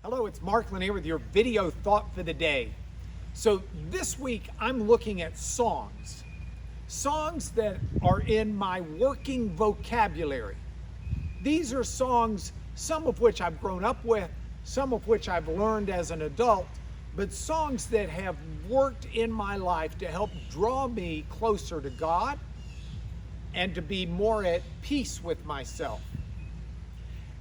Hello, it's Mark Lanier with your video thought for the day. So this week I'm looking at songs that are in my working vocabulary. These are songs, some of which I've grown up with, some of which I've learned as an adult, but songs that have worked in my life to help draw me closer to God and to be more at peace with myself.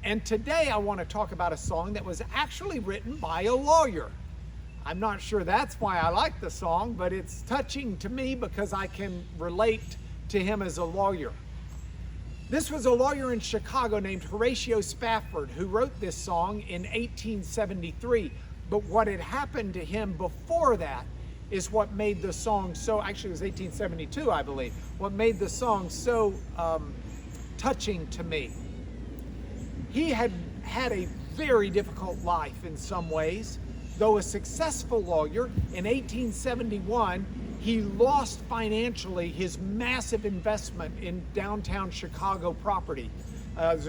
And today I want to talk about a song that was actually written by a lawyer. I'm not sure that's why I like the song, but it's touching to me because I can relate to him as a lawyer. This was a lawyer in Chicago named Horatio Spafford who wrote this song in 1873. But what had happened to him before that is what made the song so, actually it was 1872, I believe, what made the song so touching to me. He had had a very difficult life in some ways. Though a successful lawyer, in 1871, he lost financially his massive investment in downtown Chicago property.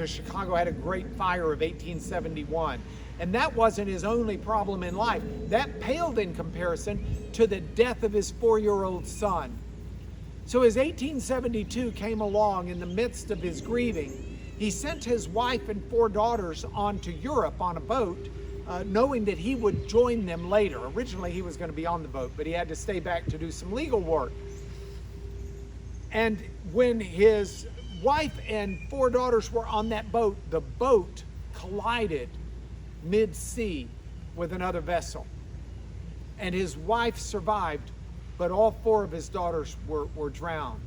Chicago had a great fire of 1871. And that wasn't his only problem in life. That paled in comparison to the death of his 4-year-old son. So as 1872 came along in the midst of his grieving, he sent his wife and 4 daughters on to Europe on a boat, knowing that he would join them later. Originally, he was going to be on the boat, but he had to stay back to do some legal work. And when his wife and 4 daughters were on that boat, the boat collided mid-sea with another vessel. And his wife survived, but all 4 of his daughters were drowned.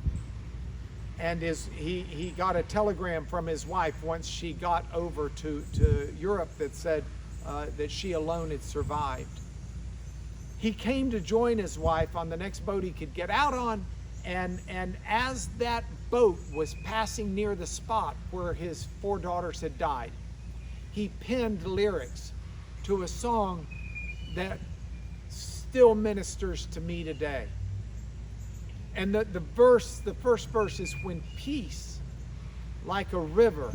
And he got a telegram from his wife once she got over to Europe that said that she alone had survived. He came to join his wife on the next boat he could get out on, and as that boat was passing near the spot where his 4 daughters had died, he penned lyrics to a song that still ministers to me today. And the first verse is, when peace like a river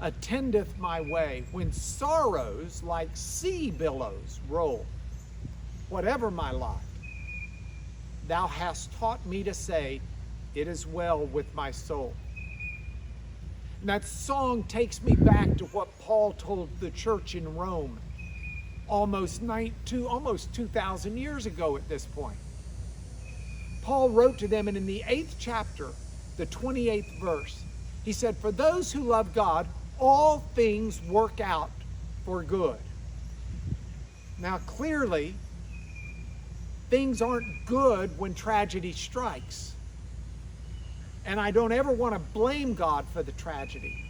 attendeth my way, when sorrows like sea billows roll, whatever my lot, thou hast taught me to say, it is well with my soul. And that song takes me back to what Paul told the church in Rome almost 2,000 years ago at this point. Paul wrote to them, and in the 8th chapter, the 28th verse, he said, for those who love God, all things work out for good. Now, clearly, things aren't good when tragedy strikes. And I don't ever want to blame God for the tragedy.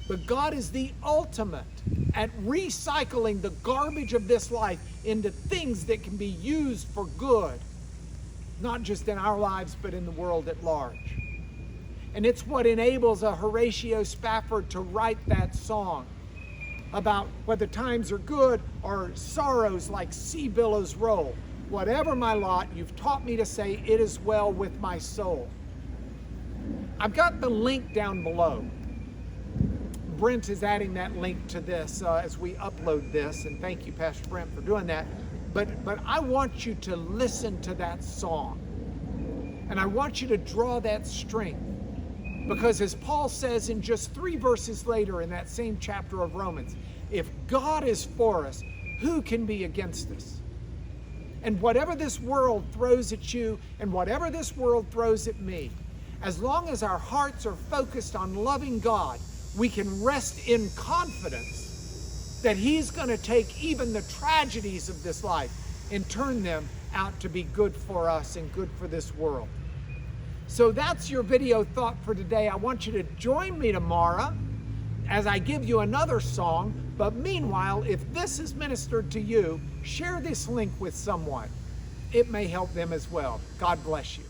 But God is the ultimate at recycling the garbage of this life into things that can be used for good. Not just in our lives, but in the world at large. And it's what enables a Horatio Spafford to write that song about whether times are good or sorrows like sea billows roll. Whatever my lot, you've taught me to say, it is well with my soul. I've got the link down below. Brent is adding that link to this as we upload this, and thank you, Pastor Brent, for doing that. But I want you to listen to that song. And I want you to draw that strength. Because as Paul says in just 3 verses later in that same chapter of Romans, if God is for us, who can be against us? And whatever this world throws at you and whatever this world throws at me, as long as our hearts are focused on loving God, we can rest in confidence that He's going to take even the tragedies of this life and turn them out to be good for us and good for this world. So that's your video thought for today. I want you to join me tomorrow as I give you another song. But meanwhile, if this has ministered to you, share this link with someone. It may help them as well. God bless you.